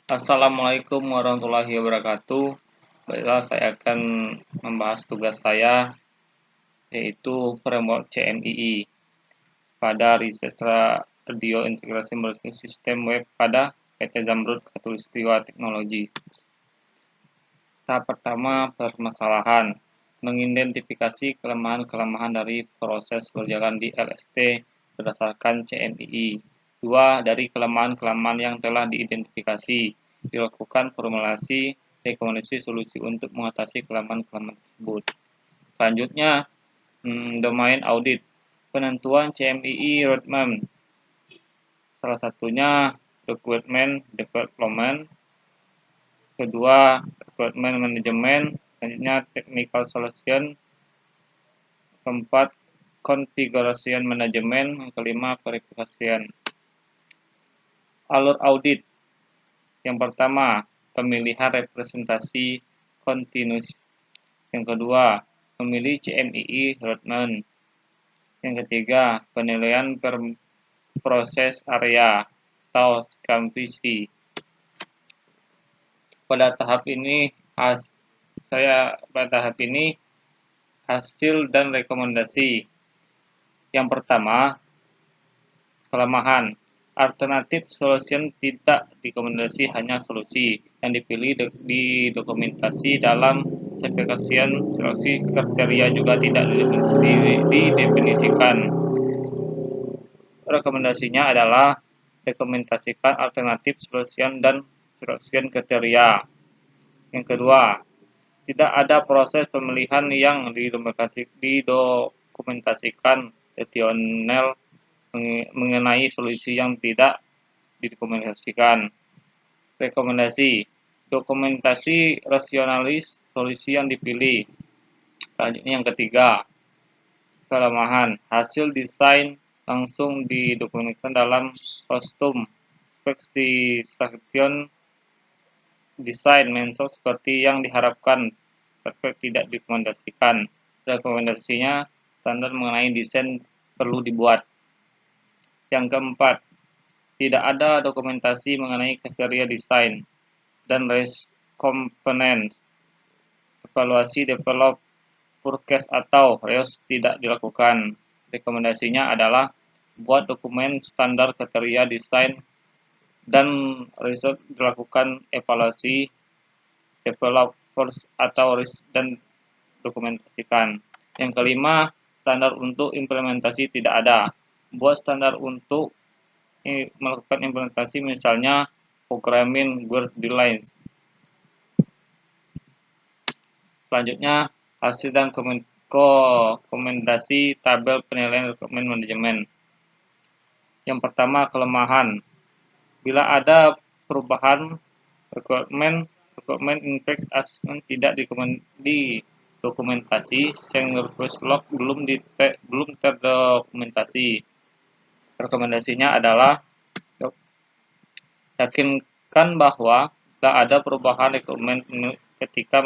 Assalamualaikum warahmatullahi wabarakatuh. Baiklah, saya akan membahas tugas saya, yaitu framework CMII pada riset radio integrasi berbasis sistem web pada PT Zamrud Khatulistiwa Teknologi. Tahap pertama, permasalahan. Mengidentifikasi kelemahan-kelemahan dari proses berjalan di LST berdasarkan CMII. 2. Dari kelemahan-kelemahan yang telah diidentifikasi, dilakukan formulasi rekomendasi solusi untuk mengatasi kelemahan-kelemahan tersebut. Selanjutnya, domain audit. Penentuan CMII roadmap. Salah satunya requirement development, kedua requirement management, selanjutnya technical solution, keempat configuration management, yang kelima verification. Alur audit. Yang pertama, pemilihan representasi continuous. Yang kedua, memilih CMII roadmap. Yang ketiga, penilaian per proses area atau SCAMVC. Pada tahap ini hasil dan rekomendasi. Yang pertama, kelemahan. Alternatif solution tidak direkomendasi, hanya solusi yang dipilih di dokumentasi dalam spesifikasi seleksi kriteria juga tidak didefinisikan. Rekomendasinya adalah dokumentasikan alternatif solution dan seleksi kriteria. Yang kedua, tidak ada proses pemilihan yang didokumentasikan detail mengenai solusi yang tidak didokumentasikan. Rekomendasi, dokumentasi rasionalis solusi yang dipilih. Selanjutnya yang ketiga, kelemahan. Hasil desain langsung didokumentasikan dalam kostum specification desain mentor seperti yang diharapkan, perfect tidak direkomendasikan. Rekomendasinya, standar mengenai desain perlu dibuat. Yang keempat, tidak ada dokumentasi mengenai kriteria desain dan risk component. Evaluasi develop forecast atau REOS tidak dilakukan. Rekomendasinya adalah buat dokumen standar kriteria desain dan riset dilakukan evaluasi develop force atau risk dan dokumentasikan. Yang kelima, standar untuk implementasi tidak ada. Buat standar untuk melakukan implementasi, misalnya programming guidelines. Selanjutnya, hasil dan rekomendasi tabel penilaian rekomendasi manajemen. Yang pertama, kelemahan. Bila ada perubahan requirement impact assessment tidak didokumentasi, change request log belum terdokumentasi. Rekomendasinya adalah yakinkan bahwa tidak ada perubahan requirement ketika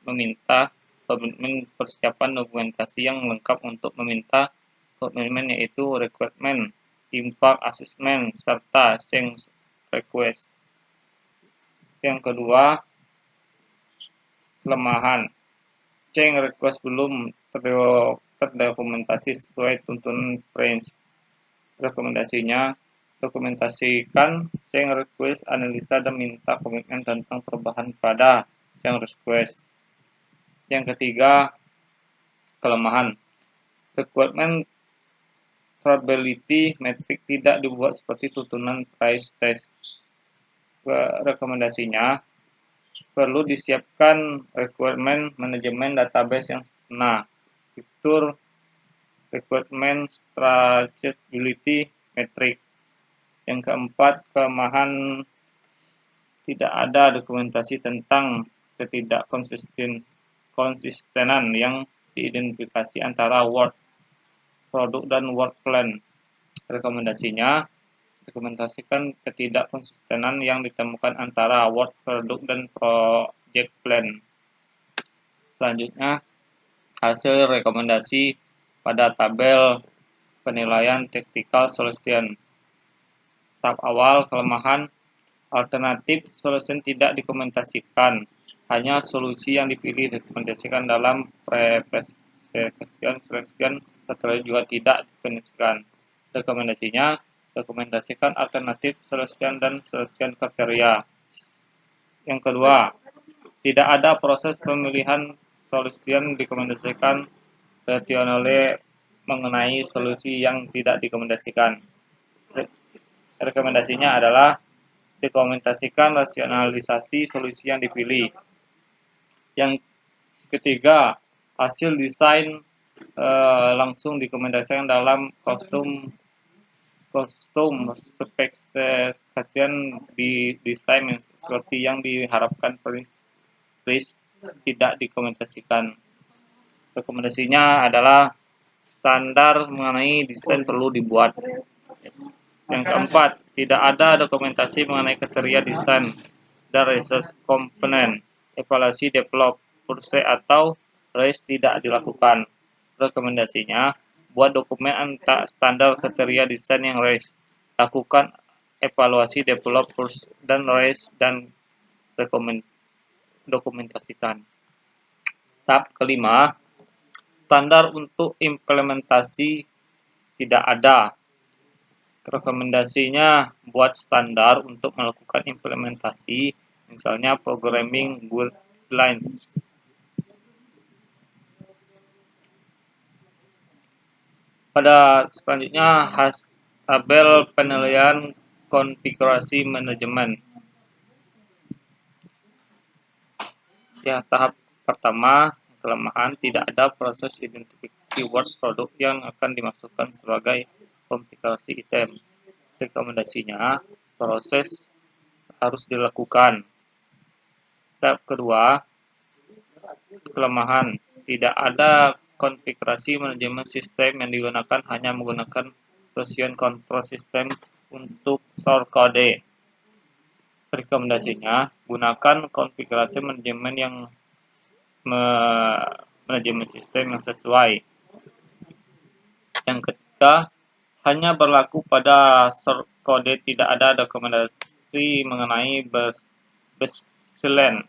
meminta komitmen persiapan dokumentasi yang lengkap untuk meminta komitmen, yaitu requirement, impact assessment, serta change request. Yang kedua, kelemahan. Change request belum terdokumentasi sesuai tuntunan Prince. Rekomendasinya, dokumentasikan change request, analisa dan minta komitmen tentang perubahan pada change request. Yang ketiga, kelemahan. Requirement traceability metric tidak dibuat seperti tuntunan price test. Rekomendasinya, perlu disiapkan requirement manajemen database yang sempurna. Fitur requirement traceability metric. Yang keempat, kelemahan tidak ada dokumentasi tentang ketidakkonsistenan yang diidentifikasi antara work produk dan work plan. Rekomendasinya, dokumentasikan ketidakkonsistenan yang ditemukan antara work produk dan project plan. Selanjutnya, hasil rekomendasi pada tabel penilaian technical solution. Tahap awal, kelemahan. Alternatif solusi tidak dokumentasikan, hanya solusi yang dipilih dokumentasikan dalam pre-selection setelah juga tidak dokumentasikan. Rekomendasinya, dokumentasikan alternatif solusi dan solusi kriteria. Yang kedua, tidak ada proses pemilihan solusi yang dokumentasikan rasionale mengenai solusi yang tidak dokumentasikan. Rekomendasinya adalah dokumentasikan rasionalisasi solusi yang dipilih. Yang ketiga, hasil desain langsung dokumentasikan dalam kostum spesifikasi di desain seperti yang diharapkan Pris tidak dokumentasikan. Rekomendasinya adalah standar mengenai desain perlu dibuat. Yang keempat, tidak ada dokumentasi mengenai kriteria desain dan research komponen, evaluasi develop, proses atau race tidak dilakukan. Rekomendasinya, buat dokumen standar kriteria desain yang race, lakukan evaluasi develop, dan race dan dokumentasikan. Tahap kelima, standar untuk implementasi tidak ada. Rekomendasinya buat standar untuk melakukan implementasi, misalnya programming guidelines. Pada selanjutnya, tabel penilaian konfigurasi manajemen. Ya, tahap pertama, kelemahan, tidak ada proses identifikasi word produk yang akan dimasukkan sebagai konfigurasi item. Rekomendasinya, proses harus dilakukan. Tahap kedua, kelemahan, tidak ada konfigurasi manajemen sistem yang digunakan hanya menggunakan version control system untuk source code. Rekomendasinya, gunakan konfigurasi manajemen yang manajemen sistem yang sesuai. Yang ketiga, hanya berlaku pada source code, tidak ada dokumentasi mengenai baseline.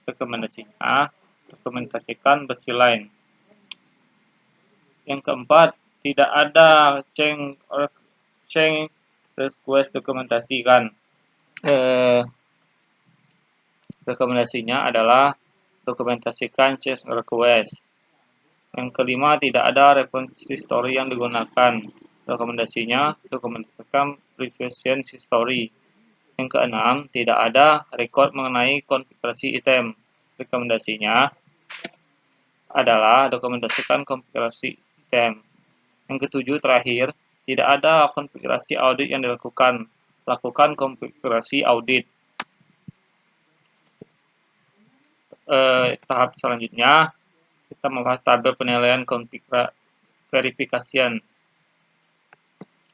Rekomendasinya, dokumentasikan baseline. Yang keempat, tidak ada change request dokumentasikan. Rekomendasinya adalah dokumentasikan change request. Yang kelima, tidak ada reference history yang digunakan. Rekomendasinya, dokumentasikan revision history. Yang keenam, tidak ada record mengenai konfigurasi item. Rekomendasinya adalah dokumentasikan konfigurasi item. Yang ketujuh, terakhir, tidak ada konfigurasi audit yang dilakukan. Lakukan konfigurasi audit. Tahap selanjutnya, kita membahas tabel penilaian verifikasian.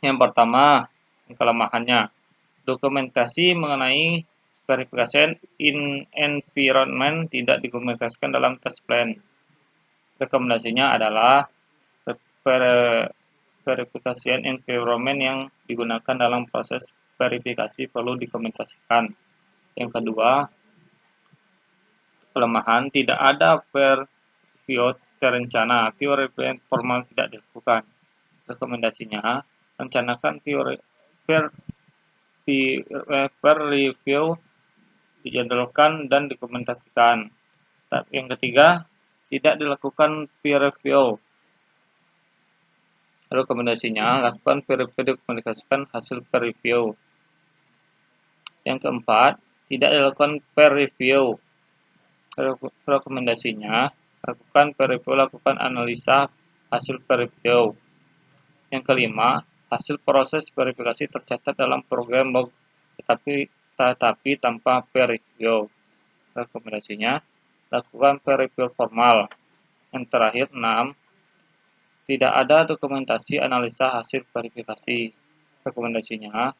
Yang pertama, kelemahannya. Dokumentasi mengenai verifikasi in environment tidak dokumentasikan dalam test plan. Rekomendasinya adalah verifikasi environment yang digunakan dalam proses verifikasi perlu dokumentasikan. Yang kedua, kelemahan, tidak ada review terencana, peer review formal tidak dilakukan. Rekomendasinya, rencanakan peer review dijadwalkan dan dokumentasikan. Yang ketiga, tidak dilakukan peer review. Rekomendasinya, lakukan peer review, dokumentasikan hasil peer review. Yang keempat, tidak dilakukan peer review. Rekomendasinya, lakukan peer review, lakukan analisa hasil peer review. Yang kelima, hasil proses verifikasi tercatat dalam program log, tetapi tanpa peer review. Rekomendasinya, lakukan peer review formal. Yang terakhir, 6. Tidak ada dokumentasi analisa hasil verifikasi. Rekomendasinya,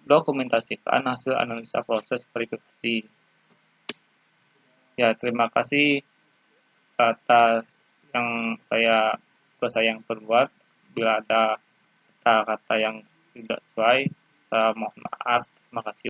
dokumentasikan hasil analisa proses verifikasi. Ya, terima kasih atas yang saya perbuat. Bila ada kata-kata yang tidak sesuai, saya mohon maaf. Terima kasih.